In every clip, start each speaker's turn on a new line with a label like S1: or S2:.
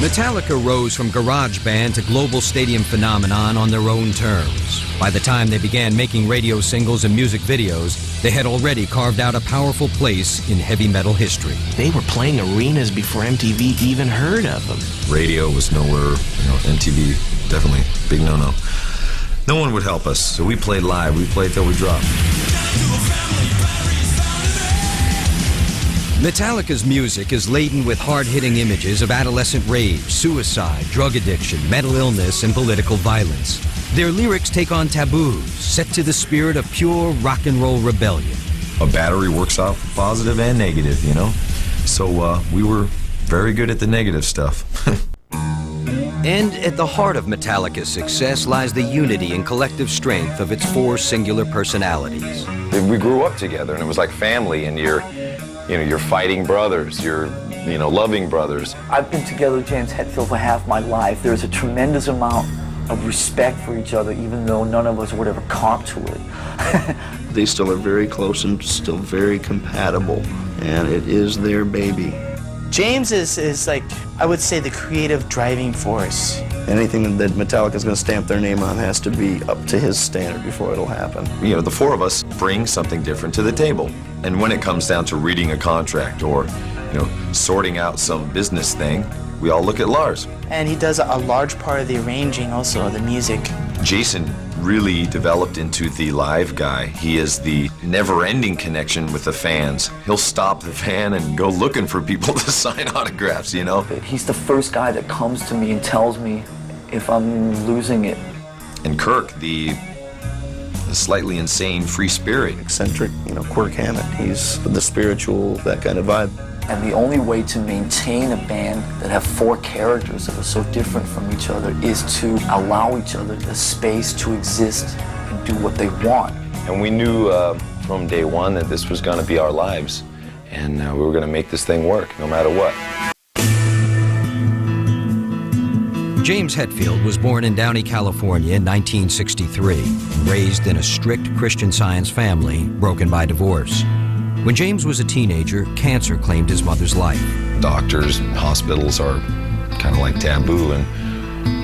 S1: Metallica rose from garage band to global stadium phenomenon on their own terms. By the time they began making radio singles and music videos, they had already carved out a powerful place in heavy metal history.
S2: They were playing arenas before MTV even heard of them.
S3: Radio was nowhere, MTV, definitely big no-no. No one would help us, so we played live. We played till we dropped.
S1: Metallica's music is laden with hard-hitting images of adolescent rage, suicide, drug addiction, mental illness, and political violence. Their lyrics take on taboos, set to the spirit of pure rock and roll rebellion.
S3: A battery works out positive and negative, So we were very good at the negative stuff.
S1: And at the heart of Metallica's success lies the unity and collective strength of its four singular personalities.
S3: We grew up together, and it was like family, and you're fighting brothers, you're, loving brothers.
S4: I've been together with James Hetfield for half my life. There's a tremendous amount of respect for each other, even though none of us would ever cop to it.
S5: They still are very close and still very compatible, and it is their baby.
S6: James is like, I would say, the creative driving force.
S5: Anything that Metallica's going to stamp their name on has to be up to his standard before it'll happen.
S3: The four of us bring something different to the table. And when it comes down to reading a contract or, sorting out some business thing, we all look at Lars.
S6: And he does a large part of the arranging also, the music.
S3: Jason really developed into the live guy. He is the never-ending connection with the fans. He'll stop the fan and go looking for people to sign autographs,
S4: He's the first guy that comes to me and tells me if I'm losing it.
S3: And Kirk, the slightly insane free spirit.
S5: Eccentric, Quirk Hammett. He's the spiritual, that kind of vibe.
S4: And the only way to maintain a band that have four characters that are so different from each other is to allow each other the space to exist and do what they want.
S3: And we knew from day one that this was going to be our lives, and we were going to make this thing work no matter what.
S1: James Hetfield was born in Downey, California in 1963, and raised in a strict Christian Science family broken by divorce. When James was a teenager, cancer claimed his mother's life.
S3: Doctors and hospitals are kind of like taboo, and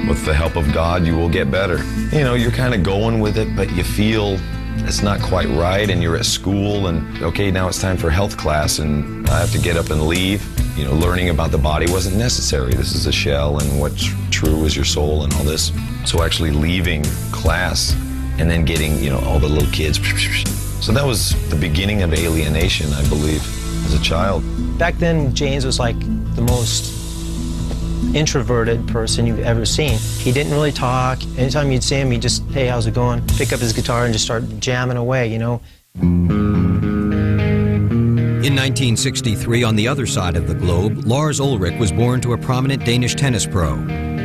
S3: with the help of God, you will get better. You're kind of going with it, but you feel it's not quite right, and you're at school, and okay, now it's time for health class, and I have to get up and leave. Learning about the body wasn't necessary. This is a shell, and what's true is your soul and all this. So actually leaving class and then getting, all the little kids. So that was the beginning of alienation, I believe, as a child.
S7: Back then, James was like the most introverted person you've ever seen. He didn't really talk. Anytime you'd see him, he'd just, hey, how's it going? Pick up his guitar and just start jamming away,
S1: In 1963, on the other side of the globe, Lars Ulrich was born to a prominent Danish tennis pro.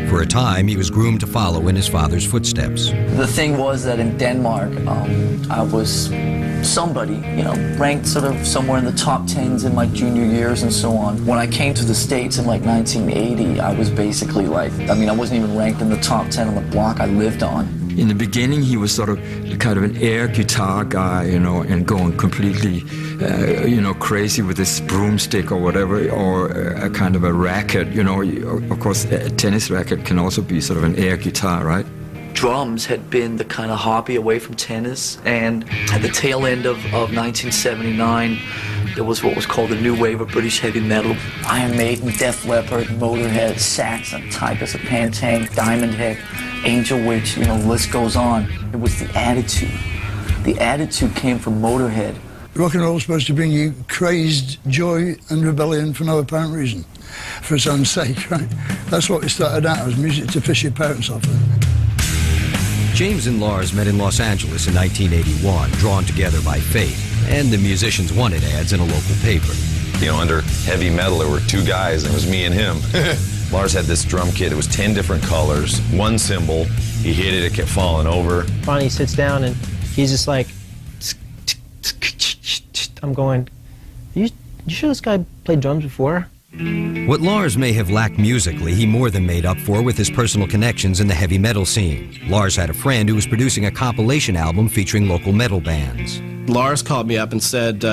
S1: For a time, he was groomed to follow in his father's footsteps.
S4: The thing was that in Denmark, I was somebody, ranked sort of somewhere in the top 10s in my junior years and so on. When I came to the States in 1980, I was basically I wasn't even ranked in the top 10 on the block I lived on.
S8: In the beginning, he was sort of kind of an air guitar guy, and going completely, crazy with his broomstick or whatever, or a kind of a racket. Of course, a tennis racket can also be sort of an air guitar, right?
S4: Drums had been the kind of hobby away from tennis, and at the tail end of 1979, there was what was called the new wave of British heavy metal. Iron Maiden, Def Leppard, Motorhead, Saxon, Tigers of Pantang, Diamond Head, Angel Witch, the list goes on. It was the attitude. The attitude came from Motorhead.
S9: Rock and roll is supposed to bring you crazed joy and rebellion for no apparent reason, for its own sake, right? That's what it started out as, music to piss your parents off with.
S1: James and Lars met in Los Angeles in 1981, drawn together by fate, and the musicians wanted ads in a local paper.
S3: Under heavy metal, there were two guys, and it was me and him. Lars had this drum kit. It was 10 different colors, one cymbal. He hit it, it kept falling over.
S7: Finally, he sits down, and he's just like, I'm going, you sure this guy played drums before?
S1: What Lars may have lacked musically, he more than made up for with his personal connections in the heavy metal scene. Lars had a friend who was producing a compilation album featuring local metal bands.
S2: Lars called me up and said,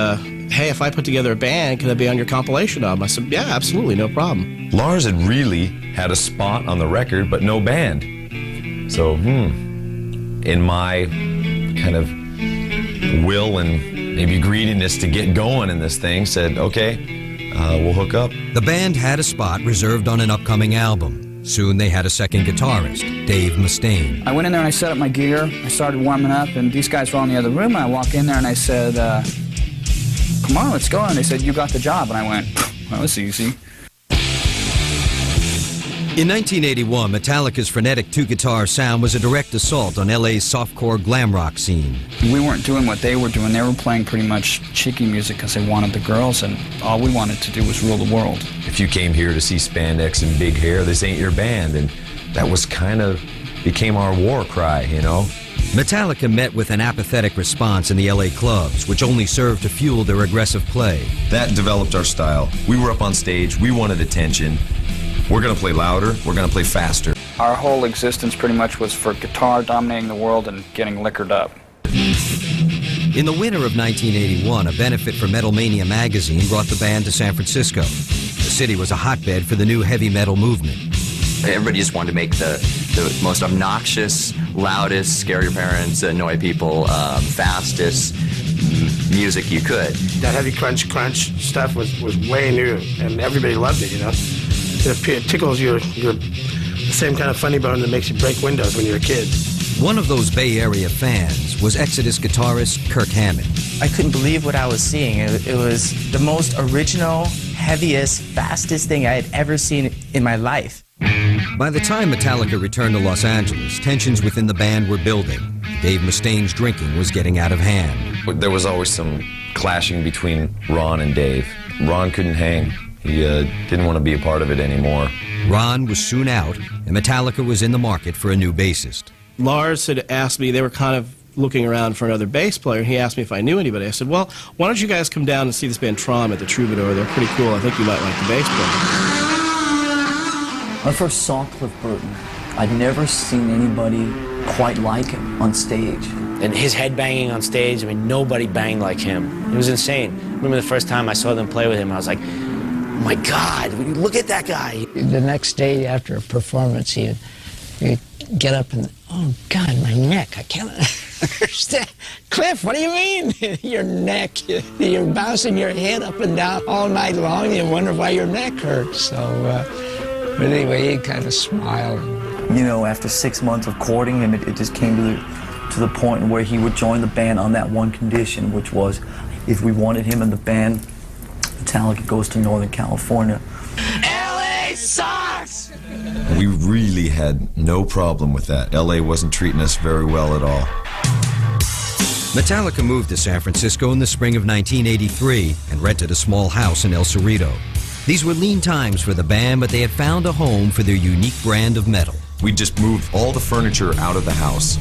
S10: hey, if I put together a band, can I be on your compilation album? I said, yeah, absolutely, no problem.
S3: Lars had really had a spot on the record, but no band. So, in my kind of will and maybe greediness to get going in this thing, said, okay, we'll hook up.
S1: The band had a spot reserved on an upcoming album. Soon they had a second guitarist, Dave Mustaine.
S11: I went in there and I set up my gear. I started warming up, and these guys were all in the other room. And I walked in there and I said, come on, let's go. And they said, you got the job. And I went, well, that's easy.
S1: In 1981, Metallica's frenetic two-guitar sound was a direct assault on LA's softcore glam rock scene.
S11: We weren't doing what they were doing. They were playing pretty much cheeky music because they wanted the girls, and all we wanted to do was rule the world.
S3: If you came here to see spandex and big hair, this ain't your band. And that was kind of became our war cry, you know?
S1: Metallica met with an apathetic response in the LA clubs, which only served to fuel their aggressive play.
S3: That developed our style. We were up on stage, we wanted attention. We're gonna play louder, we're gonna play faster.
S11: Our whole existence pretty much was for guitar dominating the world and getting liquored up.
S1: In the winter of 1981, a benefit for Metal Mania magazine brought the band to San Francisco. The city was a hotbed for the new heavy metal movement.
S12: Everybody just wanted to make the most obnoxious, loudest, scare your parents, annoy people, fastest music you could.
S13: That heavy crunch stuff was way new, and everybody loved it, you know? It tickles your the same kind of funny bone that makes you break windows when you're a kid.
S1: One of those Bay Area fans was Exodus guitarist Kirk Hammett.
S6: I couldn't believe what I was seeing. It was the most original, heaviest, fastest thing I had ever seen in my life.
S1: By the time Metallica returned to Los Angeles, tensions within the band were building. Dave Mustaine's drinking was getting out of hand.
S3: There was always some clashing between Ron and Dave. Ron couldn't hang. He didn't want to be a part of it anymore.
S1: Ron was soon out, and Metallica was in the market for a new bassist.
S10: Lars had asked me, they were kind of looking around for another bass player, and he asked me if I knew anybody. I said, well, why don't you guys come down and see this band Trom at the Troubadour? They're pretty cool. I think you might like the bass player.
S4: When I first saw Cliff Burton, I'd never seen anybody quite like him on stage.
S14: And his head banging on stage, I mean, nobody banged like him. It was insane. I remember the first time I saw them play with him, I was like, oh my God, look at that guy.
S15: The next day after a performance, he'd get up and, oh God, my neck, I can't understand. Cliff, what do you mean? Your neck, you're bouncing your head up and down all night long, and you wonder why your neck hurts. So, but anyway, he kind of smiled.
S4: You know, after 6 months of courting him, it just came to the point where he would join the band on that one condition, which was if we wanted him in the band, Metallica goes to Northern California.
S14: LA sucks!
S3: We really had no problem with that. LA wasn't treating us very well at all.
S1: Metallica moved to San Francisco in the spring of 1983 and rented a small house in El Cerrito. These were lean times for the band, but they had found a home for their unique brand of metal.
S3: We just moved all the furniture out of the house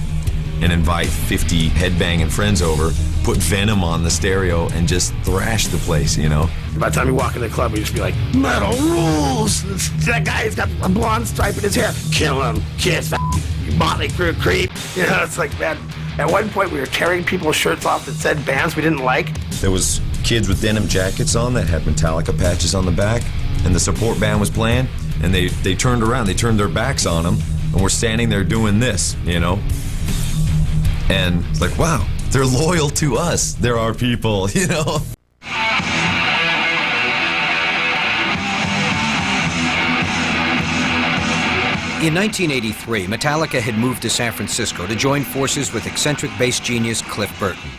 S3: and invite 50 headbanging friends over, put Venom on the stereo, and just thrash the place, you know?
S13: By the time you walk in the club, we just be like, metal rules! That guy's got a blonde stripe in his hair. Kill him. Kiss Motley Crue creep. You know, it's like, man, at one point we were tearing people's shirts off that said bands we didn't like.
S3: There was kids with denim jackets on that had Metallica patches on the back, and the support band was playing, and they turned around, they turned their backs on them, and we're standing there doing this, you know? And it's like, wow, they're loyal to us. They're our people, you know?
S1: In 1983, Metallica had moved to San Francisco to join forces with eccentric bass genius Cliff Burton.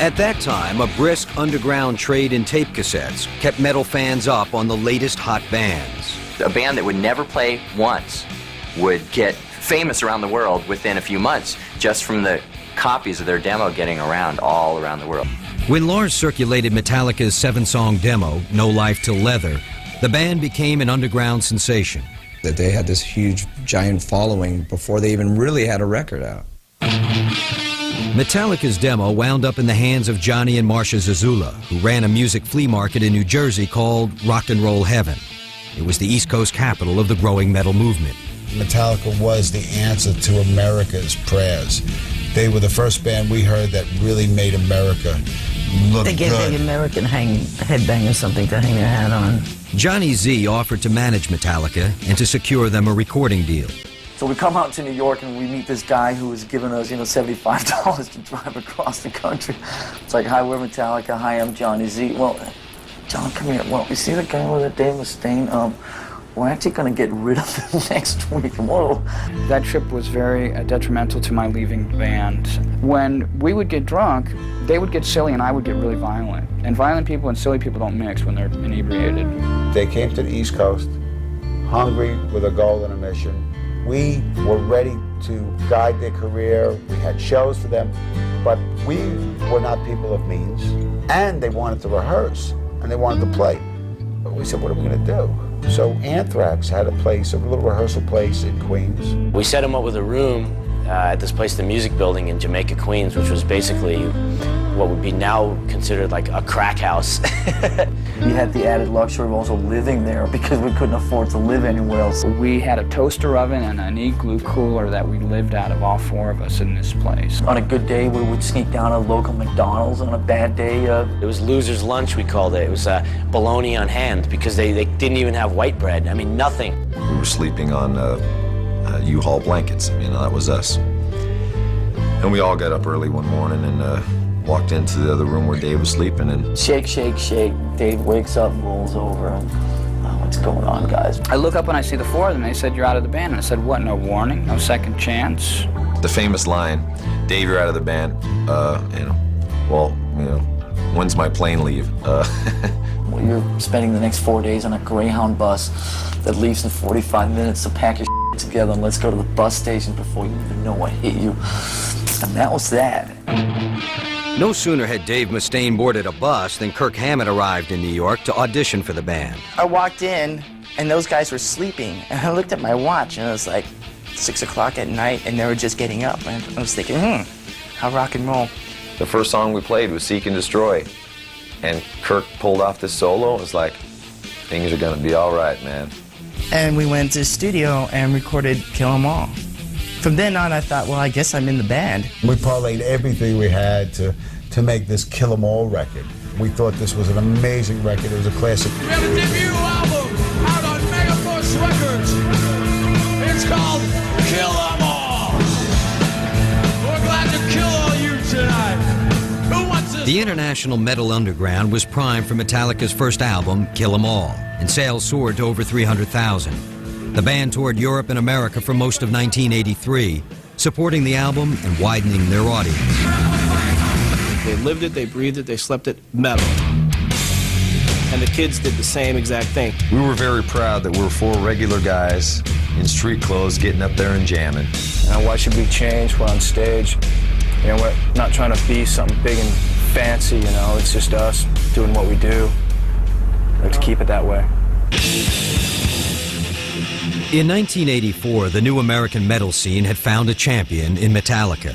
S1: At that time, a brisk underground trade in tape cassettes kept metal fans up on the latest hot bands.
S12: A band that would never play once would get famous around the world within a few months just from the copies of their demo getting around all around the world.
S1: When Lars circulated Metallica's 7-song demo, No Life Till Leather, the band became an underground sensation.
S16: That they had this huge, giant following before they even really had a record out.
S1: Metallica's demo wound up in the hands of Johnny and Marcia Zazula, who ran a music flea market in New Jersey called Rock and Roll Heaven. It was the East Coast capital of the growing metal movement.
S17: Metallica was the answer to America's prayers. They were the first band we heard that really made America look
S15: They gave
S17: good.
S15: the American headbangers something to hang their hat on.
S1: Johnny Z offered to manage Metallica and to secure them a recording deal.
S4: So we come out to New York and we meet this guy who was giving us, $75 to drive across the country. It's like, hi, we're Metallica. Hi, I'm Johnny Z. Well, John, come here. Well, you see the guy with the Dave Mustaine? We're actually going to get rid of him next week. Whoa.
S11: That trip was very detrimental to my leaving the band. When we would get drunk, they would get silly and I would get really violent. And violent people and silly people don't mix when they're inebriated.
S18: They came to the East Coast, hungry with a goal and a mission. We were ready to guide their career. We had shows for them, but we were not people of means. And they wanted to rehearse, and they wanted to play. But we said, what are we going to do? So Anthrax had a place, a little rehearsal place in Queens.
S14: We set him up with a room at this place, the Music Building in Jamaica, Queens, which was basically what would be now considered like a crack house.
S4: We had the added luxury of also living there because we couldn't afford to live anywhere else.
S11: We had a toaster oven and an igloo cooler that we lived out of, all four of us in this place.
S4: On a good day, we would sneak down to a local McDonald's. On a bad day,
S14: it was loser's lunch, we called it. It was bologna on hand because they didn't even have white bread. I mean, nothing.
S3: We were sleeping on U-Haul blankets. That was us. And we all got up early one morning and walked into the other room where Dave was sleeping and...
S4: Shake, shake, shake. Dave wakes up, rolls over, and what's going on, guys?
S11: I look up and I see the four of them. They said, you're out of the band. And I said, what, no warning, no second chance?
S3: The famous line, Dave, you're out of the band. When's my plane leave?
S4: Well, you're spending the next 4 days on a Greyhound bus that leaves in 45 minutes, so pack your shit together and let's go to the bus station before you even know what hit you. And that was that.
S1: No sooner had Dave Mustaine boarded a bus than Kirk Hammett arrived in New York to audition for the band.
S6: I walked in, and those guys were sleeping, and I looked at my watch, and it was like 6 o'clock at night, and they were just getting up. And I was thinking, how rock and roll.
S3: The first song we played was Seek and Destroy. And Kirk pulled off this solo. It was like, things are gonna be all right, man.
S6: And we went to the studio and recorded Kill 'Em All. From then on, I thought, well, I guess I'm in the band.
S17: We parlayed everything we had to make this Kill 'Em All record. We thought this was an amazing record. It was a classic.
S19: We have a debut album out on Megaforce Records. It's called Kill 'Em All. We're glad to kill all you tonight. Who wants this?
S1: The international metal underground was primed for Metallica's first album, Kill 'Em All, and sales soared to over 300,000. The band toured Europe and America for most of 1983, supporting the album and widening their audience.
S10: They lived it, they breathed it, they slept it, metal. And the kids did the same exact thing.
S3: We were very proud that we were four regular guys in street clothes getting up there and jamming.
S20: Why should we change? We're on stage. We're not trying to be something big and fancy, It's just us doing what we do. Let's keep it that way.
S1: In 1984, the new American metal scene had found a champion in Metallica.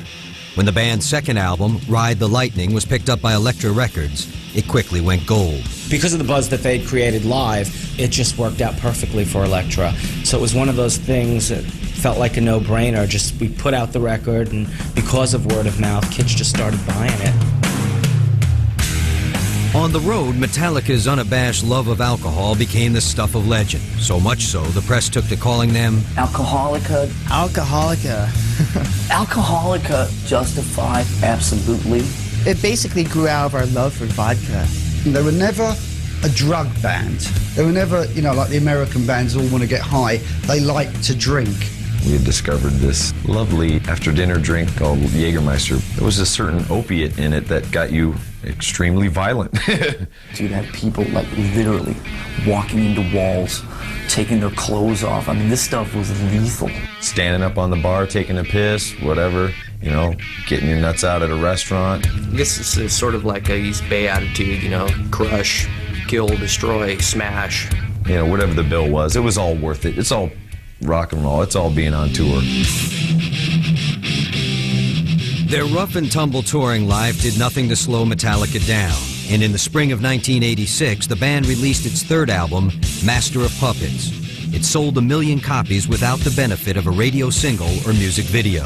S1: When the band's second album, Ride the Lightning, was picked up by Elektra Records, it quickly went gold.
S6: Because of the buzz that they'd created live, it just worked out perfectly for Elektra. So it was one of those things that felt like a no-brainer. Just we put out the record, and because of word of mouth, kids just started buying it.
S1: On the road, Metallica's unabashed love of alcohol became the stuff of legend. So much so, the press took to calling them
S4: Alcoholica.
S6: Alcoholica.
S4: Alcoholica justified, absolutely.
S6: It basically grew out of our love for vodka.
S9: They were never a drug band. They were never, like the American bands all want to get high. They like to drink.
S3: We had discovered this lovely after-dinner drink called Jägermeister. There was a certain opiate in it that got you extremely violent.
S4: You'd have people literally walking into walls, taking their clothes off. This stuff was lethal.
S3: Standing up on the bar, taking a piss, whatever, getting your nuts out at a restaurant.
S21: I guess it's sort of like a East Bay attitude, crush, kill, destroy, smash.
S3: Whatever the bill was, it was all worth it. It's all rock and roll. It's all being on tour.
S1: Their rough and tumble touring life did nothing to slow Metallica down. And in the spring of 1986, the band released its third album, Master of Puppets. It sold 1 million copies without the benefit of a radio single or music video.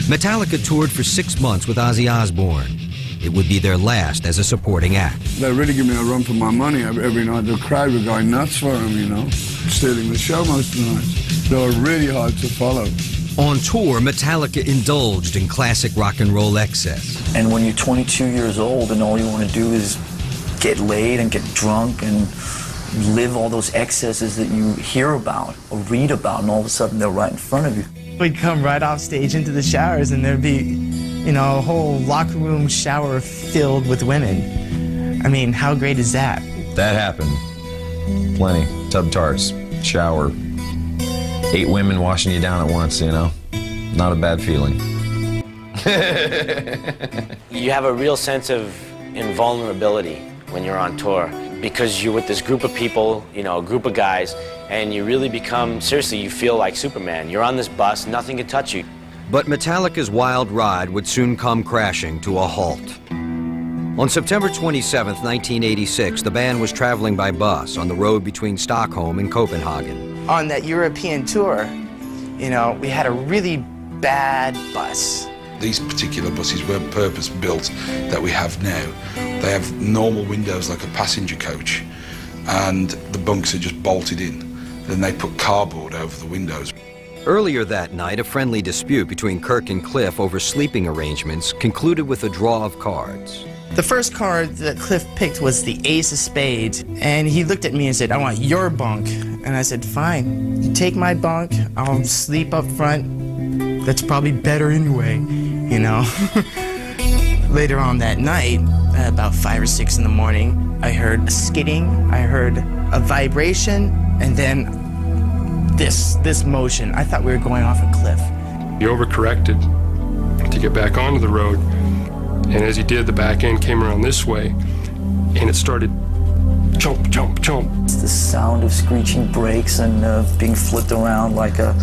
S1: Metallica toured for 6 months with Ozzy Osbourne. it would be their last as a supporting act.
S5: They really give me a run for my money every night. The crowd were going nuts for them, you know, stealing the show most of the nights. They were really hard to follow.
S1: On tour, Metallica indulged in classic rock and roll excess.
S4: And when you're 22 years old and all you want to do is get laid and get drunk and live all those excesses that you hear about or read about, and all of a sudden they're right in front of you.
S22: We'd come right off stage into the showers and there'd be, you know, a whole locker room shower filled with women. I mean, how great is that?
S3: That happened. Plenty. Tub tarts, shower. 8 women washing you down at once, you know? Not a bad feeling.
S14: You have a real sense of invulnerability when you're on tour because you're with this group of people, you know, a group of guys, and you really become, seriously, you feel like Superman. You're on this bus, nothing can touch you.
S1: But Metallica's wild ride would soon come crashing to a halt. On September 27, 1986, the band was traveling by bus on the road between Stockholm and Copenhagen.
S22: On that European tour, you know, we had a really bad bus.
S23: These particular buses weren't purpose-built that we have now. They have normal windows like a passenger coach, and the bunks are just bolted in. Then they put cardboard over the windows.
S1: Earlier that night, a friendly dispute between Kirk and Cliff over sleeping arrangements concluded with a draw of cards.
S22: The first card that Cliff picked was the ace of spades, and he looked at me and said, "I want your bunk." And I said, "Fine, you take my bunk, I'll sleep up front. That's probably better anyway, you know." Later on that night, about 5 or 6 in the morning, I heard a skidding, I heard a vibration, and then this motion. I thought we were going off a cliff.
S24: He overcorrected to get back onto the road, and as he did, the back end came around this way, and it started chomp, chomp, chomp.
S4: It's the sound of screeching brakes and being flipped around like a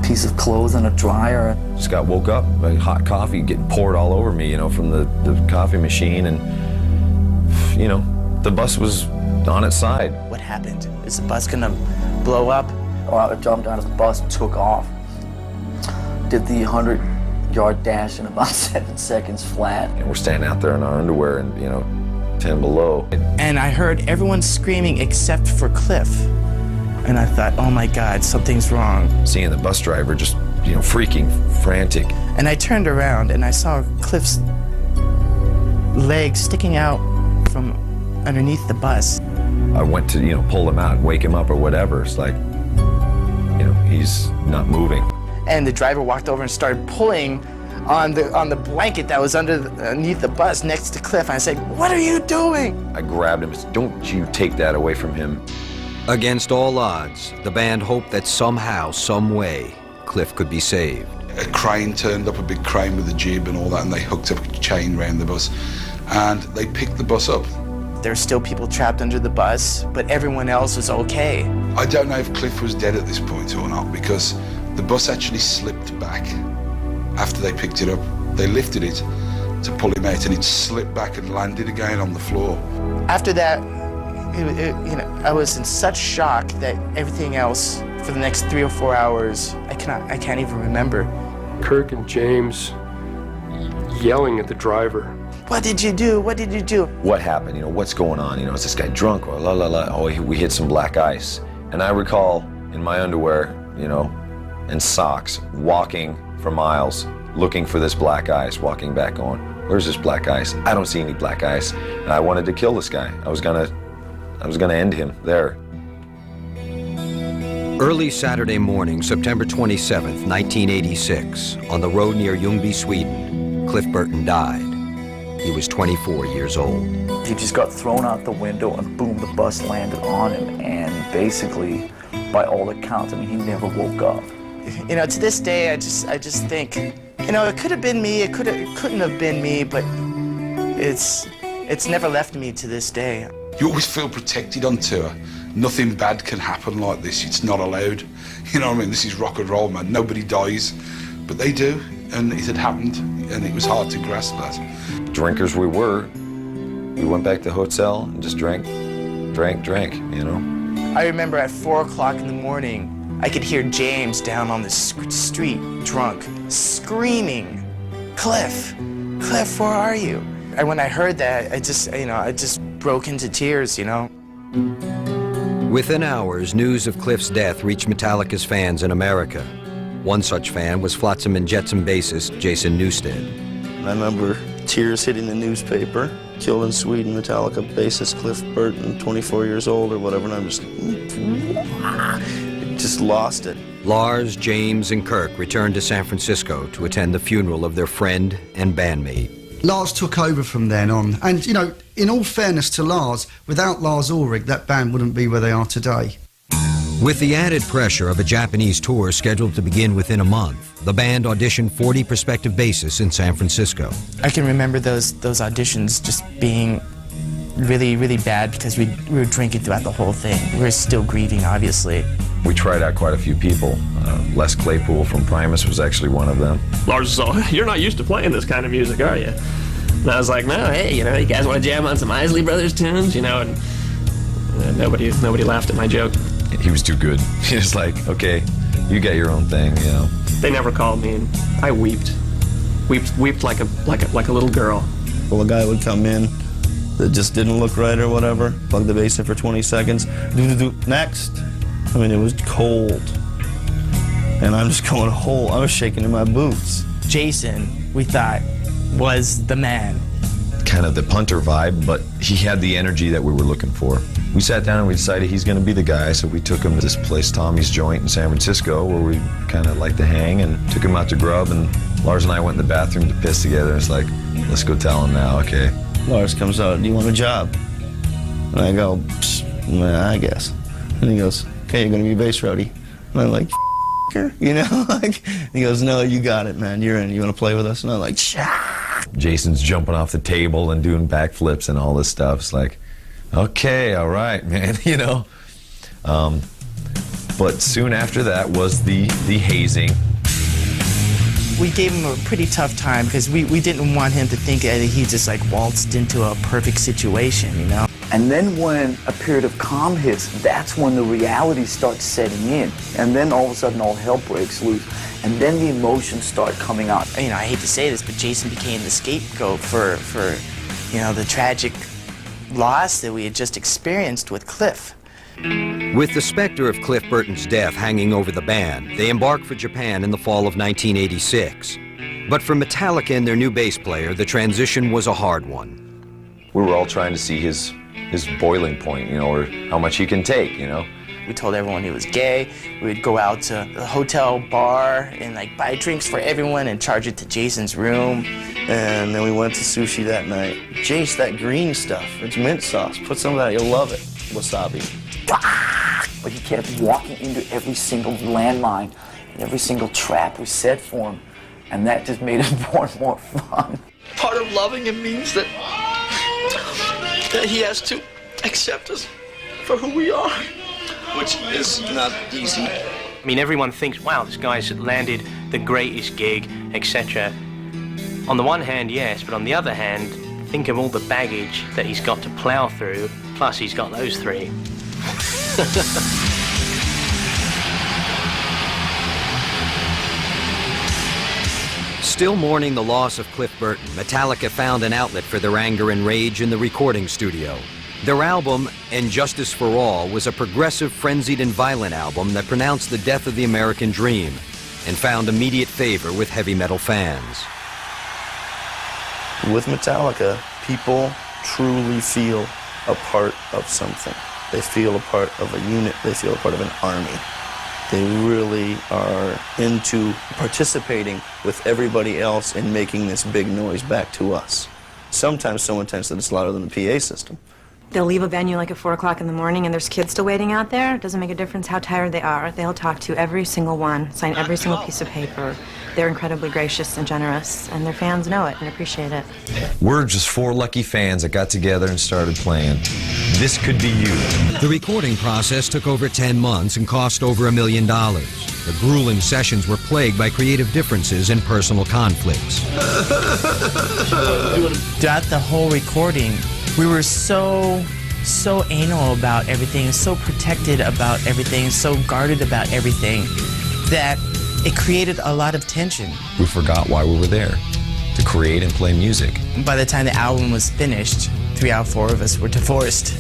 S4: piece of clothes in a dryer.
S3: Scott woke up, like hot coffee getting poured all over me, you know, from the coffee machine, and, you know, the bus was on its side.
S22: What happened? Is the bus gonna blow up?
S4: Well, I jumped out of the bus and took off. Did the 100-yard dash in about 7 seconds flat.
S3: And we're standing out there in our underwear and, you know, 10 below.
S22: And I heard everyone screaming except for Cliff. And I thought, oh my God, something's wrong.
S3: Seeing the bus driver just, you know, freaking, frantic.
S22: And I turned around and I saw Cliff's legs sticking out from underneath the bus.
S3: I went to, you know, pull him out, wake him up or whatever. It's like, you know, he's not moving.
S22: And the driver walked over and started pulling on the blanket that was underneath the bus next to Cliff. And I said, "What are you doing?"
S3: I grabbed him and said, "Don't you take that away from him."
S1: Against all odds, the band hoped that somehow, some way, Cliff could be saved.
S23: A crane turned up, a big crane with a jib and all that, and they hooked up a chain around the bus, and they picked the bus up.
S22: There were still people trapped under the bus, but everyone else was okay.
S23: I don't know if Cliff was dead at this point or not, because the bus actually slipped back after they picked it up. They lifted it to pull him out, and it slipped back and landed again on the floor.
S22: After that, you know, I was in such shock that everything else for the next 3 or 4 hours, I can't even remember.
S24: Kirk and James yelling at the driver.
S22: "What did you do? What did you do?"
S3: What happened? You know, what's going on? You know, is this guy drunk or la la la? Oh, we hit some black ice. And I recall in my underwear, you know, and socks, walking for miles, looking for this black ice, walking back on. Where's this black ice? I don't see any black ice. And I wanted to kill this guy. I was gonna end him there.
S1: Early Saturday morning, September 27th, 1986, on the road near Ljungby, Sweden, Cliff Burton died. He was 24 years old.
S4: He just got thrown out the window and boom, the bus landed on him, and basically, by all accounts, I mean, he never woke up.
S22: You know, to this day, I just think, you know, it could have been me, it couldn't have been me, but it's never left me to this day.
S23: You always feel protected on tour. Nothing bad can happen like this. It's not allowed. You know what I mean? This is rock and roll, man. Nobody dies, but they do, and it had happened, and it was hard to grasp that.
S3: Drinkers we were. We went back to the hotel and just drank, you know.
S22: I remember at 4 o'clock in the morning, I could hear James down on the street, drunk, screaming, Cliff, where are you?" And when I heard that, I just broke into tears, you know.
S1: Within hours, news of Cliff's death reached Metallica's fans in America. One such fan was Flotsam and Jetsam bassist Jason Newsted.
S2: I remember tears hitting the newspaper. Killed in Sweden, Metallica bassist Cliff Burton, 24 years old or whatever, and I'm just lost it.
S1: Lars, James, and Kirk returned to San Francisco to attend the funeral of their friend and bandmate.
S7: Lars took over from then on, and you know, in all fairness to Lars, without Lars Ulrich, that band wouldn't be where they are today.
S1: With the added pressure of a Japanese tour scheduled to begin within a month, the band auditioned 40 prospective bassists in San Francisco.
S22: I can remember those auditions just being really, really bad because we were drinking throughout the whole thing. We were still grieving, obviously.
S3: We tried out quite a few people. Les Claypool from Primus was actually one of them.
S8: Lars was all, "You're not used to playing this kind of music, are you?" And I was like, "No, hey, you know, you guys want to jam on some Isley Brothers tunes, you know?" And nobody laughed at my joke.
S3: He was too good. He was like, "Okay, you got your own thing," you know.
S8: They never called me, and I wept like a little girl.
S2: Well, a guy would come in that just didn't look right or whatever, plug the bass in for 20 seconds, next. I mean, it was cold. And I'm just going whole, I was shaking in my boots.
S22: Jason, we thought, was the man.
S3: Kind of the punter vibe, but he had the energy that we were looking for. We sat down and we decided he's going to be the guy, so we took him to this place, Tommy's Joint in San Francisco, where we kind of like to hang, and took him out to grub, and Lars and I went in the bathroom to piss together. It's like, let's go tell him now, okay.
S2: Lars comes out, "Do you want a job?" And I go, "Well, I guess." And he goes, "Okay, you're going to be bass roadie." And I'm like, you know, like, he goes, "No, you got it, man. You're in. You want to play with us?" And I'm like,
S3: Jason's jumping off the table and doing backflips and all this stuff. It's like, okay, all right, man, you know. But soon after that was the hazing.
S22: We gave him a pretty tough time because we didn't want him to think that he just like waltzed into a perfect situation, you know.
S4: And then when a period of calm hits, that's when the reality starts setting in. And then all of a sudden all hell breaks loose. And then the emotions start coming out.
S22: You know, I hate to say this, but Jason became the scapegoat for you know, the tragic loss that we had just experienced with Cliff.
S1: With the specter of Cliff Burton's death hanging over the band, they embarked for Japan in the fall of 1986. But for Metallica and their new bass player, the transition was a hard one.
S3: We were all trying to see his boiling point, you know, or how much he can take, you know.
S22: We told everyone he was gay. We would go out to the hotel bar and like buy drinks for everyone and charge it to Jason's room.
S2: And then we went to sushi that night. "Jace, that green stuff, it's mint sauce. Put some of that, you'll love it." Wasabi.
S4: But he kept walking into every single landmine and every single trap we set for him. And that just made it more and more fun.
S13: Part of loving him means that he has to accept us for who we are, which is not easy.
S25: I mean, everyone thinks, wow, this guy's landed the greatest gig, etc. On the one hand, yes, but on the other hand, think of all the baggage that he's got to plow through, plus he's got those three.
S1: Still mourning the loss of Cliff Burton, Metallica found an outlet for their anger and rage in the recording studio. Their album, And Justice for All, was a progressive, frenzied, and violent album that pronounced the death of the American dream and found immediate favor with heavy metal fans.
S2: With Metallica, people truly feel a part of something. They feel a part of a unit. They feel a part of an army. They really are into participating with everybody else in making this big noise back to us. Sometimes so intense that it's louder than the PA system.
S26: They'll leave a venue like at 4 o'clock in the morning and there's kids still waiting out there. It doesn't make a difference how tired they are. They'll talk to every single one, sign every single piece of paper. They're incredibly gracious and generous, and their fans know it and appreciate it.
S3: We're just 4 lucky fans that got together and started playing. This could be you.
S1: The recording process took over 10 months and cost over $1 million. The grueling sessions were plagued by creative differences and personal conflicts.
S22: Throughout the whole recording, we were so anal about everything, so protected about everything, so guarded about everything that it created a lot of tension.
S3: We forgot why we were there. to create and play music.
S22: By the time the album was finished, 3 out of 4 of us were divorced.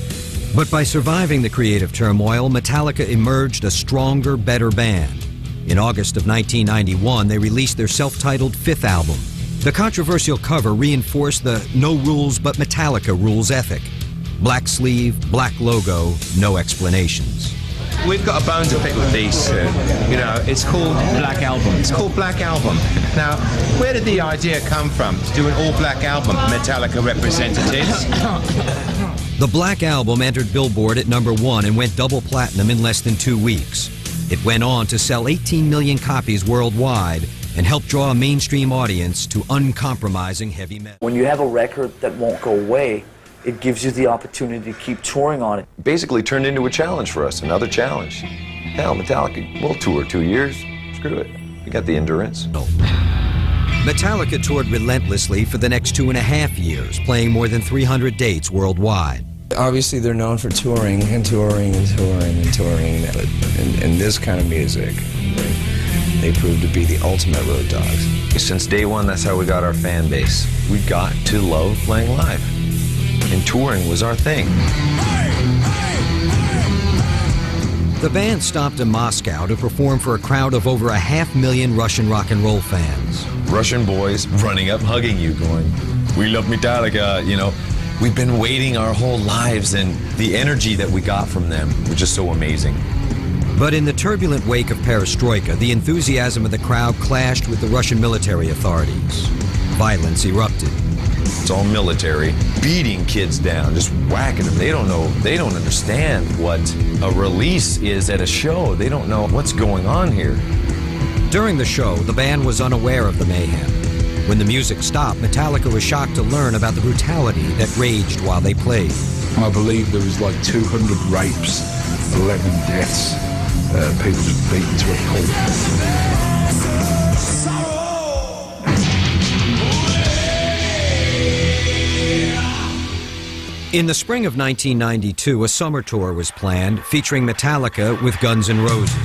S1: But by surviving the creative turmoil, Metallica emerged a stronger, better band. In August of 1991, they released their self-titled 5th album. The controversial cover reinforced the no rules but Metallica rules ethic. Black sleeve, black logo, no explanations.
S11: We've got a bone to pick with these two. You know, it's called Black Album. It's called Black Album. Now, where did the idea come from to do an all-black album, Metallica representatives?
S1: The Black Album entered Billboard at #1 and went double platinum in less than 2 weeks. It went on to sell 18 million copies worldwide and helped draw a mainstream audience to uncompromising heavy metal.
S4: When you have a record that won't go away, it gives you the opportunity to keep touring on it.
S3: Basically turned into a challenge for us, another challenge. Hell, Metallica, we'll tour 2 years. Screw it. We got the endurance.
S1: Metallica toured relentlessly for the next 2.5 years, playing more than 300 dates worldwide.
S12: Obviously, they're known for touring and touring and touring and touring, but in this kind of music, they proved to be the ultimate road dogs.
S3: Since day one, that's how we got our fan base. We got to love playing live, and touring was our thing.
S1: The band stopped in Moscow to perform for a crowd of over 500,000 Russian rock and roll fans.
S3: Russian boys running up, hugging you, going, "We love Metallica," you know. We've been waiting our whole lives, and the energy that we got from them was just so amazing.
S1: But in the turbulent wake of perestroika, the enthusiasm of the crowd clashed with the Russian military authorities. Violence erupted.
S3: It's all military, beating kids down, just whacking them. They don't know, they don't understand what a release is at a show. They don't know what's going on here.
S1: During the show, the band was unaware of the mayhem. When the music stopped, Metallica was shocked to learn about the brutality that raged while they played.
S23: I believe there was like 200 rapes, 11 deaths, people just beaten to a pulp.
S1: In the spring of 1992, a summer tour was planned featuring Metallica with Guns N' Roses.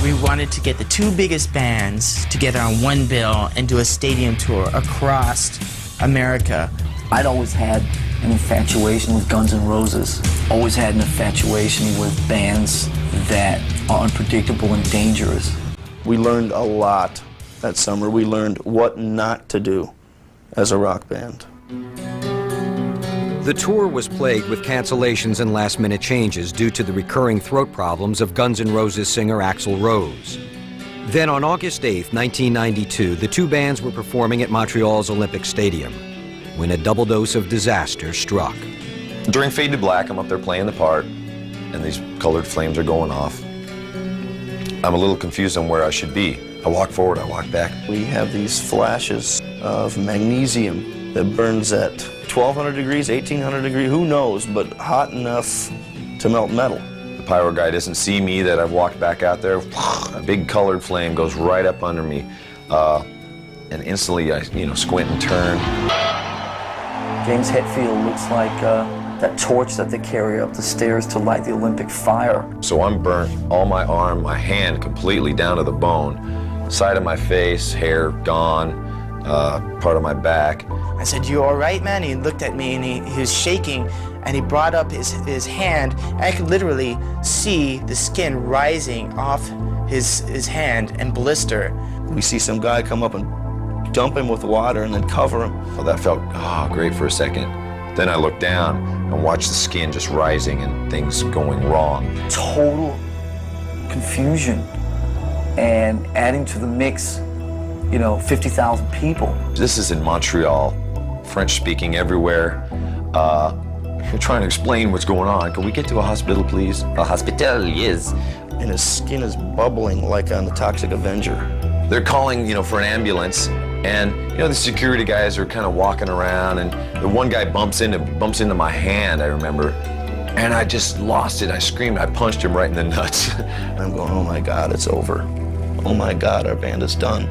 S22: We wanted to get the 2 biggest bands together on one bill and do a stadium tour across America.
S4: I'd always had an infatuation with Guns N' Roses. Always had an infatuation with bands that are unpredictable and dangerous.
S2: We learned a lot that summer. We learned what not to do as a rock band.
S1: The tour was plagued with cancellations and last-minute changes due to the recurring throat problems of Guns N' Roses singer Axl Rose. Then on August 8, 1992, the 2 bands were performing at Montreal's Olympic Stadium when a double dose of disaster struck.
S3: During Fade to Black, I'm up there playing the part, and these colored flames are going off. I'm a little confused on where I should be. I walk forward, I walk back.
S2: We have these flashes of magnesium that burns at 1,200 degrees, 1,800 degrees, who knows, but hot enough to melt metal.
S3: The pyro guy doesn't see me that I've walked back out there. A big colored flame goes right up under me. And instantly I, squint and turn.
S4: James Hetfield looks like that torch that they carry up the stairs to light the Olympic fire.
S3: So I'm burnt, all my arm, my hand completely down to the bone. Side of my face, hair gone, part of my back.
S22: I said, "You all right, man?" He looked at me and he was shaking, and he brought up his hand, and I could literally see the skin rising off his hand and blister.
S2: We see some guy come up and dump him with water and then cover him.
S3: Well, that felt great for a second. Then I looked down and watched the skin just rising and things going wrong.
S4: Total confusion, and adding to the mix, 50,000 people.
S3: This is in Montreal, French speaking everywhere. We're trying to explain what's going on. Can we get to a hospital, please? A hospital, yes.
S2: And his skin is bubbling like on the Toxic Avenger.
S3: They're calling, for an ambulance, and the security guys are kind of walking around, and the one guy bumps into my hand, I remember, and I just lost it. I screamed, I punched him right in the nuts.
S2: I'm going, oh my God, it's over. Oh my God, our band is done.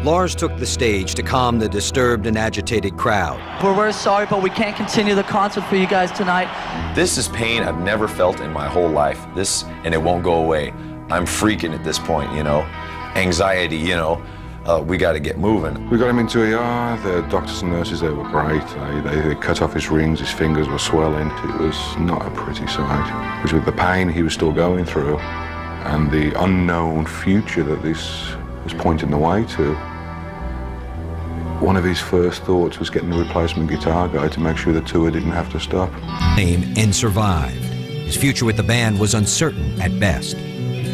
S1: Lars took the stage to calm the disturbed and agitated crowd.
S4: We're very sorry, but we can't continue the concert for you guys tonight.
S3: This is pain I've never felt in my whole life. And it won't go away. I'm freaking at this point, anxiety, we got to get moving.
S23: We got him into ER. The doctors and nurses there were great. They cut off his rings, his fingers were swelling. It was not a pretty sight. Because with the pain he was still going through and the unknown future that this was pointing the way to, one of his first thoughts was getting a replacement guitar guy to make sure the tour didn't have to stop.
S1: And survived. His future with the band was uncertain at best.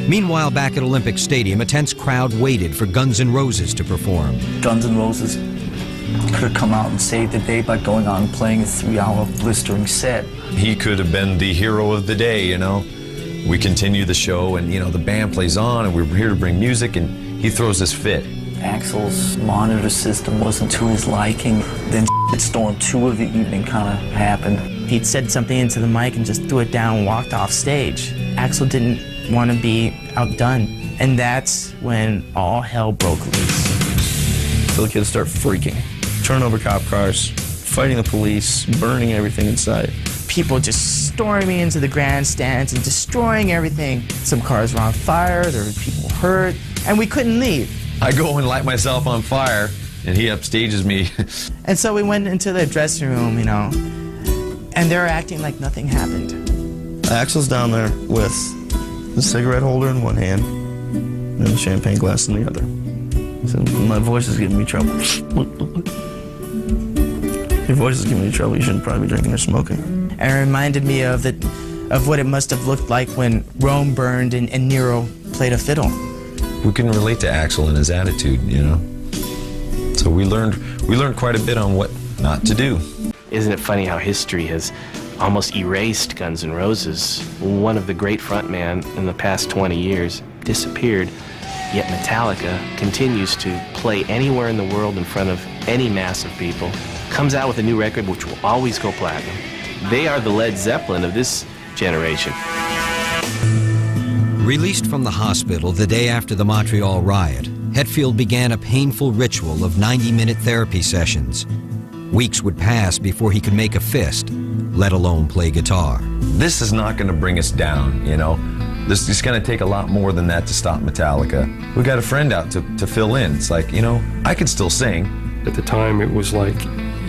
S1: Meanwhile, back at Olympic Stadium, a tense crowd waited for Guns N' Roses to perform.
S4: Guns N' Roses could have come out and saved the day by going on and playing a 3-hour blistering set.
S3: He could have been the hero of the day, you know. We continue the show and, you know, the band plays on and we're here to bring music and he throws this fit.
S4: Axl's monitor system wasn't to his liking. Then Storm 2 of the evening kind of happened.
S22: He'd said something into the mic and just threw it down and walked off stage. Axl didn't want to be outdone. And that's when all hell broke loose.
S2: So the kids start freaking, turning over cop cars, fighting the police, burning everything inside.
S22: People just storming into the grandstands and destroying everything. Some cars were on fire, there were people hurt, and we couldn't leave.
S3: I go and light myself on fire, and he upstages me.
S22: And so we went into the dressing room, you know, and they're acting like nothing happened.
S2: Axl's down there with the cigarette holder in one hand and the champagne glass in the other. He said, my voice is giving me trouble. Your voice is giving me trouble. You shouldn't probably be drinking or smoking.
S22: And it reminded me of what it must have looked like when Rome burned and Nero played a fiddle.
S3: We can relate to Axl and his attitude, you know. So we learned quite a bit on what not to do.
S25: Isn't it funny how history has almost erased Guns N' Roses? One of the great frontmen in the past 20 years disappeared, yet Metallica continues to play anywhere in the world in front of any mass of people, comes out with a new record which will always go platinum. They are the Led Zeppelin of this generation.
S1: Released from the hospital the day after the Montreal riot, Hetfield began a painful ritual of 90-minute therapy sessions. Weeks would pass before he could make a fist, let alone play guitar.
S3: This is not going to bring us down, you know. This is going to take a lot more than that to stop Metallica. We got a friend out to fill in. It's like, you know, I could still sing.
S24: At the time, it was like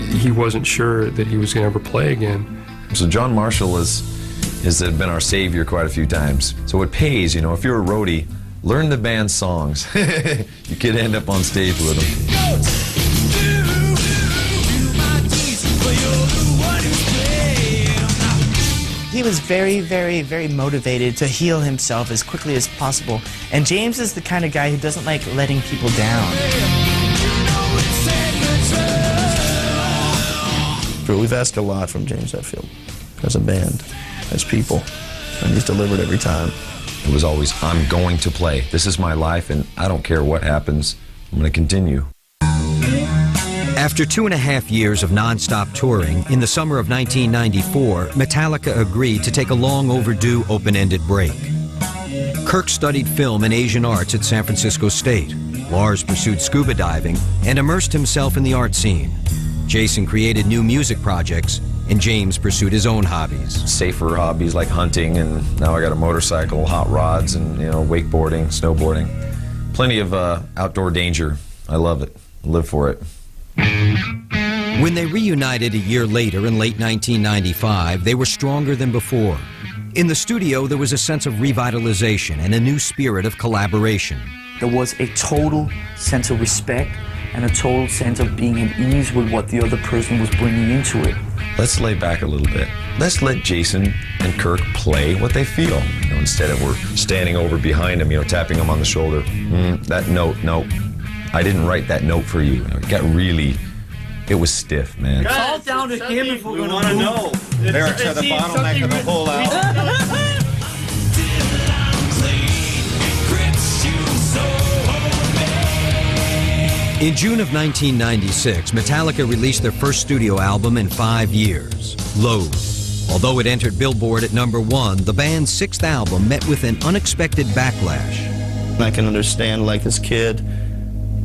S24: he wasn't sure that he was going to ever play again.
S3: So John Marshall has been our savior quite a few times. So it pays, you know, if you're a roadie, learn the band's songs. You could end up on stage with them.
S22: He was very, very, very motivated to heal himself as quickly as possible. And James is the kind of guy who doesn't like letting people down.
S2: We've asked a lot from James Hetfield as a band, as people, and he's delivered every time.
S3: It was always, I'm going to play. This is my life, and I don't care what happens. I'm going to continue.
S1: After 2.5 years of non-stop touring, in the summer of 1994, Metallica agreed to take a long overdue open-ended break. Kirk studied film and Asian arts at San Francisco State. Lars pursued scuba diving and immersed himself in the art scene. Jason created new music projects, and James pursued his own hobbies.
S3: Safer hobbies like hunting, and now I got a motorcycle, hot rods, and, you know, wakeboarding, snowboarding. Plenty of outdoor danger. I love it. I live for it.
S1: When they reunited a year later in late 1995, they were stronger than before. In the studio, there was a sense of revitalization and a new spirit of collaboration.
S4: There was a total sense of respect and a total sense of being at ease with what the other person was bringing into it.
S3: Let's lay back a little bit. Let's let Jason and Kirk play what they feel. You know, instead of we're standing over behind them, you know, tapping them on the shoulder. That note, no. I didn't write that note for you. It got really, it was stiff, man.
S4: It's all down to him if we're going to know.
S11: Lyrics are the bottleneck of the whole album.
S1: In June of 1996, Metallica released their first studio album in 5 years, Load. Although it entered Billboard at #1, the band's 6th album met with an unexpected backlash.
S2: I can understand, like, this kid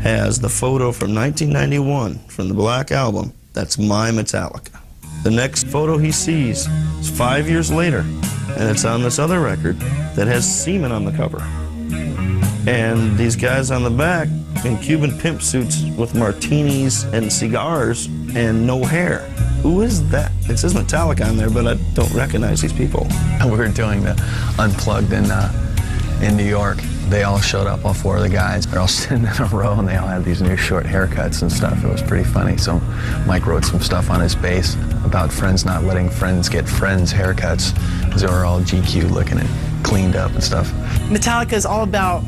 S2: has the photo from 1991 from the Black Album. That's my Metallica. The next photo he sees is 5 years later, and it's on this other record that has semen on the cover. And these guys on the back in Cuban pimp suits with martinis and cigars and no hair. Who is that? It says Metallica on there, but I don't recognize these people.
S10: We were doing the Unplugged in New York. They all showed up, all four of the guys. They're all sitting in a row, and they all had these new short haircuts and stuff. It was pretty funny. So Mike wrote some stuff on his bass about friends not letting friends get friends' haircuts because they were all GQ looking and cleaned up and stuff.
S22: Metallica is all about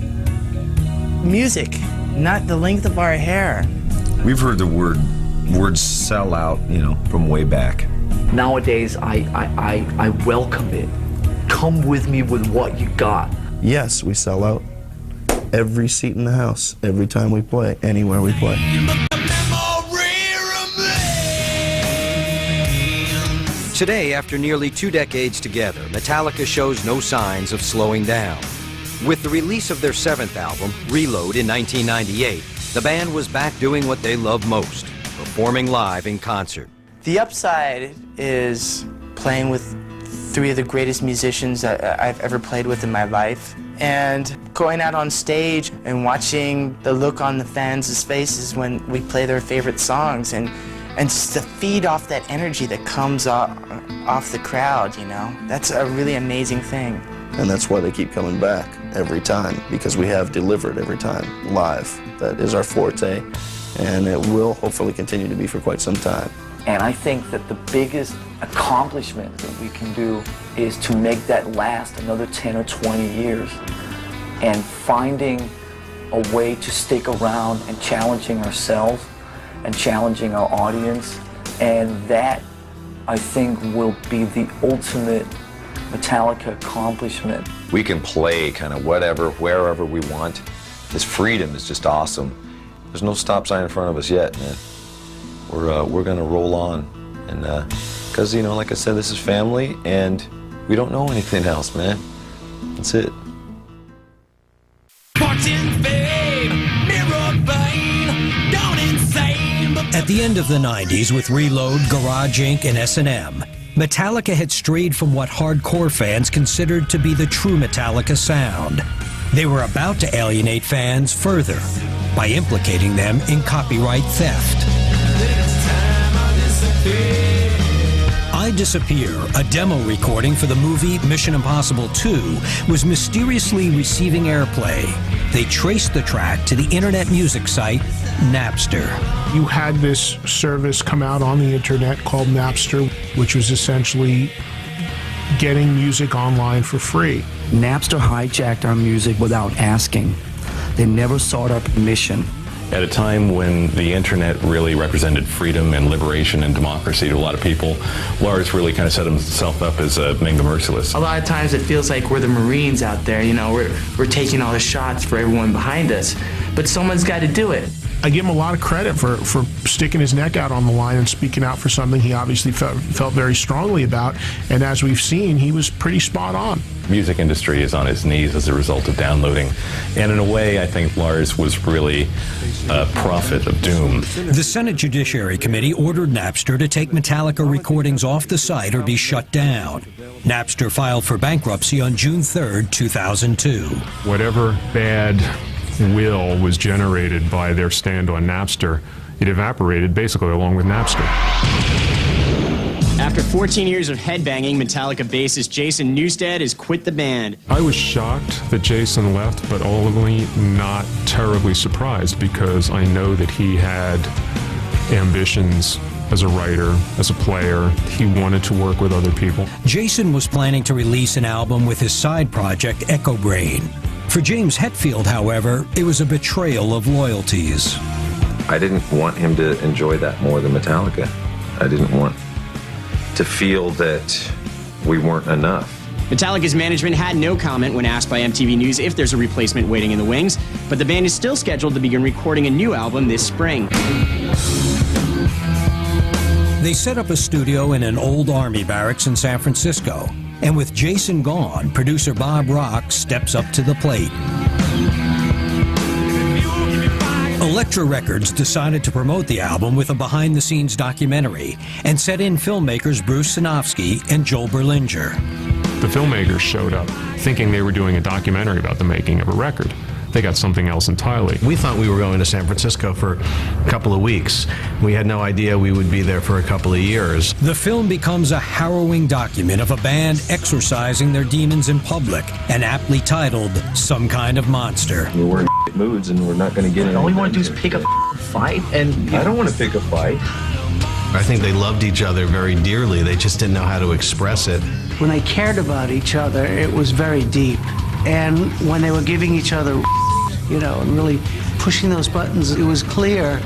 S22: music, not the length of our hair.
S3: We've heard the word sell out, you know, from way back.
S4: Nowadays, I welcome it. Come with me with what you got.
S2: Yes, we sell out every seat in the house, every time we play, anywhere we play.
S1: Today, after nearly 2 decades together, Metallica shows no signs of slowing down. With the release of their 7th album, Reload, in 1998, the band was back doing what they love most, performing live in concert.
S22: The upside is playing with 3 of the greatest musicians that I've ever played with in my life, and going out on stage and watching the look on the fans' faces when we play their favorite songs, and just to feed off that energy that comes off the crowd, you know. That's a really amazing thing.
S2: And that's why they keep coming back every time, because we have delivered every time live. That is our forte, and it will hopefully continue to be for quite some time.
S4: And I think that the biggest accomplishment that we can do is to make that last another 10 or 20 years, and finding a way to stick around and challenging ourselves and challenging our audience. And that, I think, will be the ultimate Metallica accomplishment.
S3: We can play kind of whatever, wherever we want. This freedom is just awesome. There's no stop sign in front of us yet, man. We're gonna roll on, and because, you know, like I said, this is family, and we don't know anything else, man. That's it.
S1: At the end of the 90s, with Reload, Garage Inc., and S&M, Metallica had strayed from what hardcore fans considered to be the true Metallica sound. They were about to alienate fans further by implicating them in copyright theft. I Disappear, a demo recording for the movie Mission Impossible 2, was mysteriously receiving airplay. They traced the track to the internet music site Napster.
S15: You had this service come out on the internet called Napster, which was essentially getting music online for free.
S16: Napster hijacked our music without asking. They never sought our permission.
S17: At a time when the internet really represented freedom and liberation and democracy to a lot of people, Lars really kind of set himself up as Ming the Merciless.
S22: A lot of times it feels like we're the Marines out there, you know, we're taking all the shots for everyone behind us, but someone's got to do it.
S15: I give him a lot of credit for sticking his neck out on the line and speaking out for something he obviously felt very strongly about, and as we've seen, he was pretty spot on.
S17: The music industry is on its knees as a result of downloading, and in a way, I think Lars was really a prophet of doom.
S1: The Senate Judiciary Committee ordered Napster to take Metallica recordings off the site or be shut down. Napster filed for bankruptcy on June 3rd, 2002.
S24: Whatever bad will was generated by their stand on Napster, it evaporated basically along with Napster.
S18: After 14 years of headbanging, Metallica bassist Jason Newsted has quit the band.
S24: I was shocked that Jason left, but ultimately not terribly surprised, because I know that he had ambitions as a writer, as a player. He wanted to work with other people.
S1: Jason was planning to release an album with his side project, Echo Brain. For James Hetfield, however, it was a betrayal of loyalties.
S3: I didn't want him to enjoy that more than Metallica. I didn't want to feel that we weren't enough.
S18: Metallica's management had no comment when asked by MTV News if there's a replacement waiting in the wings, but the band is still scheduled to begin recording a new album this spring.
S1: They set up a studio in an old army barracks in San Francisco. And with Jason gone, producer Bob Rock steps up to the plate. Elektra Records decided to promote the album with a behind-the-scenes documentary and set in filmmakers Bruce Sinofsky and Joel Berlinger.
S24: The filmmakers showed up thinking they were doing a documentary about the making of a record. they got something else entirely.
S5: We thought we were going to San Francisco for a couple of weeks. We had no idea we would be there for a couple of years.
S1: The film becomes a harrowing document of a band exorcising their demons in public, and aptly titled Some Kind of Monster.
S6: We're in moods and we're not going to get it.
S4: All you want to do is pick a fight, and
S6: I don't want to pick a fight.
S5: I think they loved each other very dearly. They just didn't know how to express it.
S9: When they cared about each other, it was very deep. And when they were giving each other, and really pushing those buttons, it was clear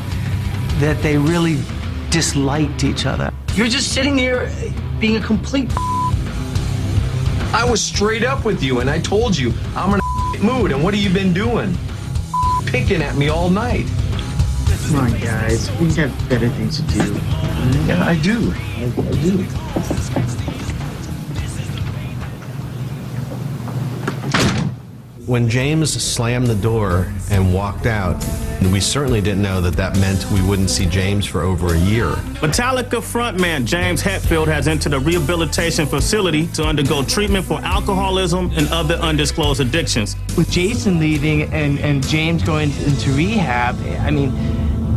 S9: that they really disliked each other.
S4: You're just sitting there being a complete
S6: I was straight up with you, and I told you I'm in a mood. And what have you been doing? Picking at me all night.
S22: Come on, guys. We have better things to do.
S6: Yeah, I do. I do.
S5: When James slammed the door and walked out, we certainly didn't know that that meant we wouldn't see James for over a year.
S19: Metallica frontman James Hetfield has entered a rehabilitation facility to undergo treatment for alcoholism and other undisclosed addictions.
S22: With Jason leaving and James going into rehab, I mean,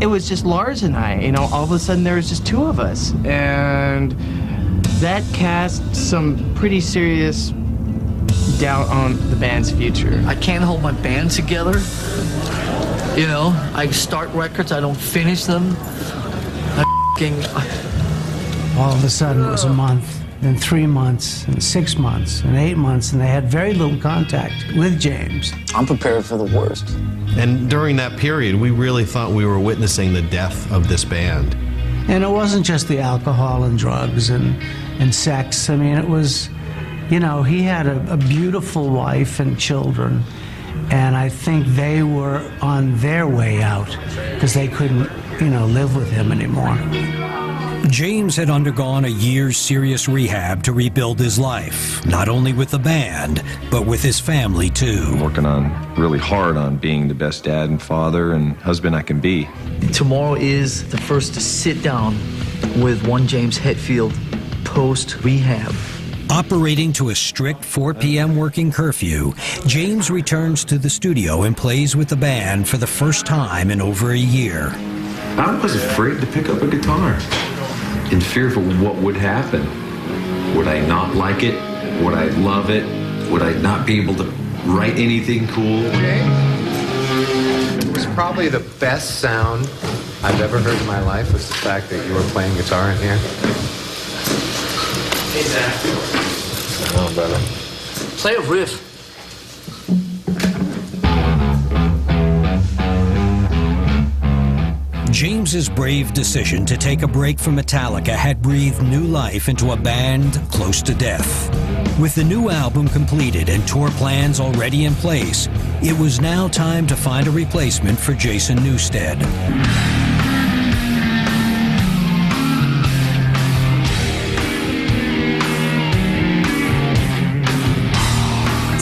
S22: it was just Lars and I. All of a sudden there was just two of us. And that cast some pretty serious doubt on the band's future.
S4: I can't hold my band together. I start records, I don't finish them.
S9: All of a sudden, it was a month, then 3 months, and 6 months, and 8 months, and they had very little contact with James.
S10: I'm prepared for the worst.
S5: And during that period, we really thought we were witnessing the death of this band.
S9: And it wasn't just the alcohol and drugs and sex. I mean, it was, he had a beautiful wife and children. And I think they were on their way out because they couldn't, live with him anymore.
S1: James had undergone a year's serious rehab to rebuild his life, not only with the band, but with his family, too.
S6: I'm working really hard on being the best dad and father and husband I can be.
S4: Tomorrow is the first to sit down with one James Hetfield post-rehab.
S1: Operating to a strict 4 p.m. working curfew, James returns to the studio and plays with the band for the first time in over a year.
S6: I was afraid to pick up a guitar, in fear for what would happen. Would I not like it? Would I love it? Would I not be able to write anything cool?
S20: It was probably the best sound I've ever heard in my life was the fact that you were playing guitar in here.
S4: Hey, Zach.
S20: Oh, brother.
S4: Play a riff.
S1: James's brave decision to take a break from Metallica had breathed new life into a band close to death. With the new album completed and tour plans already in place, it was now time to find a replacement for Jason Newsted.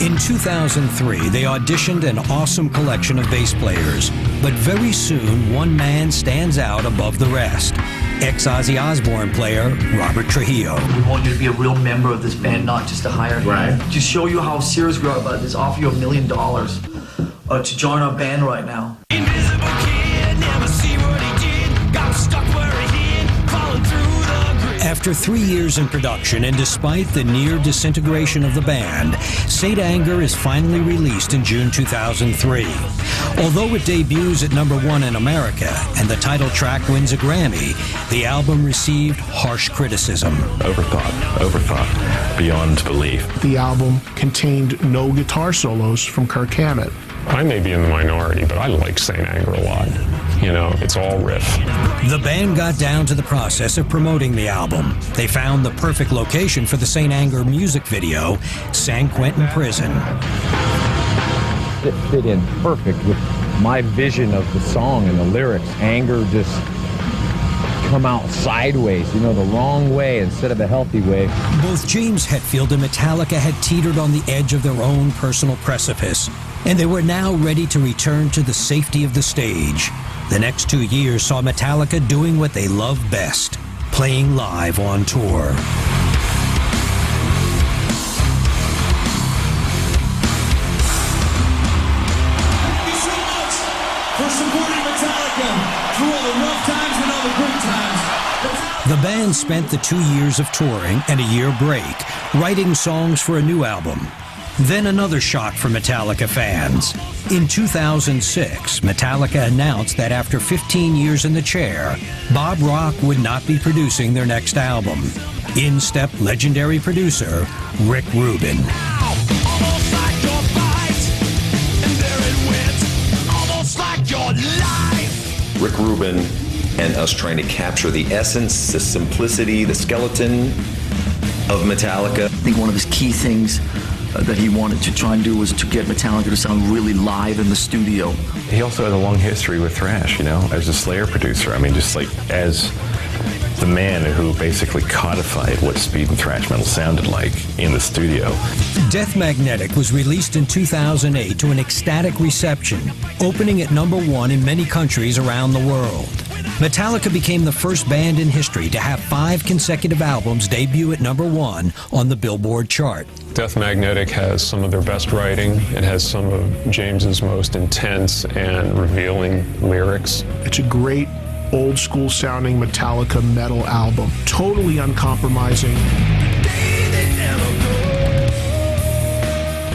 S1: In 2003, they auditioned an awesome collection of bass players, but very soon one man stands out above the rest. Ex-Ozzy Osbourne player Robert Trujillo.
S4: We want you to be a real member of this band, not just a hired hand. To show you how serious we are about this, offer you $1 million to join our band right now.
S21: Invisible kid, never see what he did. Got stuck where he hid, falling through the grid.
S1: After 3 years in production and despite the near disintegration of the band, Saint Anger is finally released in June 2003. Although it debuts at #1 in America and the title track wins a Grammy, the album received harsh criticism.
S17: Overthought, beyond belief.
S15: The album contained no guitar solos from Kirk Hammett.
S24: I may be in the minority, but I like Saint Anger a lot. It's all riff.
S1: The band got down to the process of promoting the album. They found the perfect location for the Saint Anger music video, San Quentin Prison.
S27: It fit in perfect with my vision of the song and the lyrics. Anger just come out sideways, the wrong way instead of a healthy way.
S1: Both James Hetfield and Metallica had teetered on the edge of their own personal precipice, and they were now ready to return to the safety of the stage. The next 2 years saw Metallica doing what they love best, playing live on tour. band spent the 2 years of touring and a year break writing songs for a new album. Then another shock for Metallica fans. In 2006, Metallica announced that after 15 years in the chair, Bob Rock would not be producing their next album. In stepped legendary producer Rick Rubin.
S3: Rick Rubin and us trying to capture the essence, the simplicity, the skeleton of Metallica.
S4: I think one of his key things that he wanted to try and do was to get Metallica to sound really live in the studio.
S17: He also has a long history with thrash, you know, as a Slayer producer. I mean, just like as the man who basically codified what speed and thrash metal sounded like in the studio.
S1: Death Magnetic was released in 2008 to an ecstatic reception, opening at #1 in many countries around the world. Metallica became the first band in history to have 5 consecutive albums debut at #1 on the Billboard chart.
S24: Death Magnetic has some of their best writing. It has some of James's most intense and revealing lyrics.
S15: It's a great old school sounding Metallica metal album, totally uncompromising.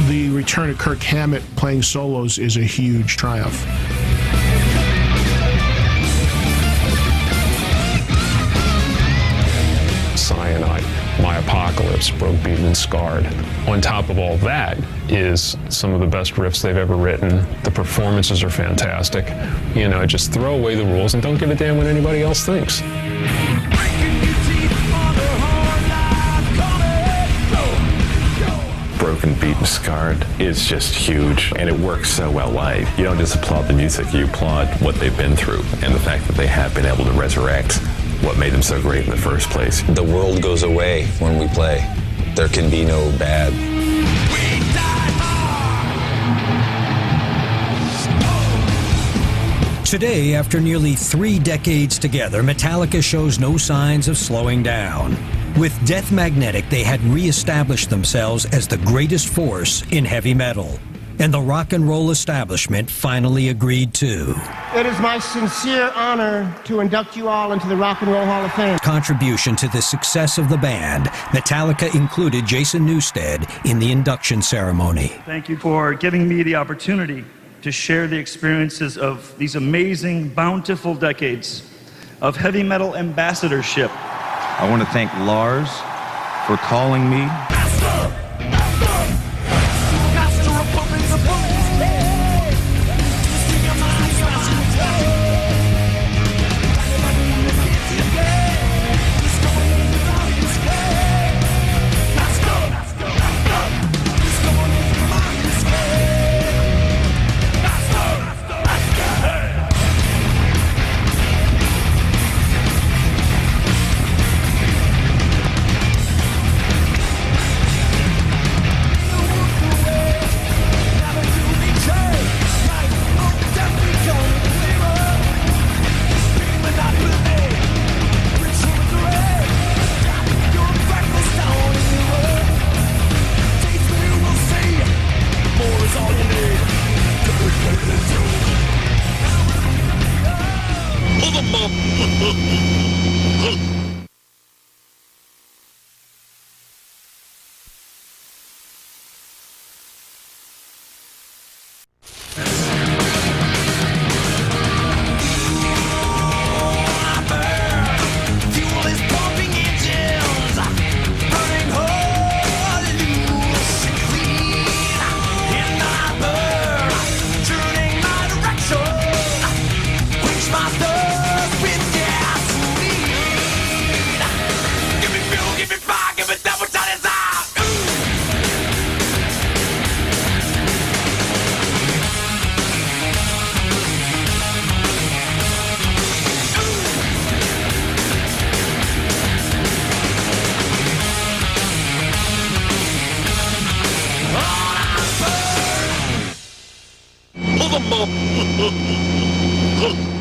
S15: The return of Kirk Hammett playing solos is a huge triumph.
S24: Cyanide, My Apocalypse, Broke, Beaten, and Scarred. On top of all that is some of the best riffs they've ever written. The performances are fantastic. You know, just throw away the rules and don't give a damn what anybody else thinks.
S17: Broken, Beaten, Scarred is just huge, and it works so well live. You don't just applaud the music, you applaud what they've been through and the fact that they have been able to resurrect what made them so great in the first place.
S3: The world goes away when we play. There can be no bad.
S1: Today, after nearly 3 decades together, Metallica shows no signs of slowing down. With Death Magnetic, they had re-established themselves as the greatest force in heavy metal. And the rock and roll establishment finally agreed to.
S7: It is my sincere honor to induct you all into the Rock and Roll Hall of Fame.
S1: Contribution to the success of the band, Metallica included Jason Newsted in the induction ceremony.
S8: Thank you for giving me the opportunity to share the experiences of these amazing, bountiful decades of heavy metal ambassadorship.
S12: I want to thank Lars for calling me.
S21: Motherfucker.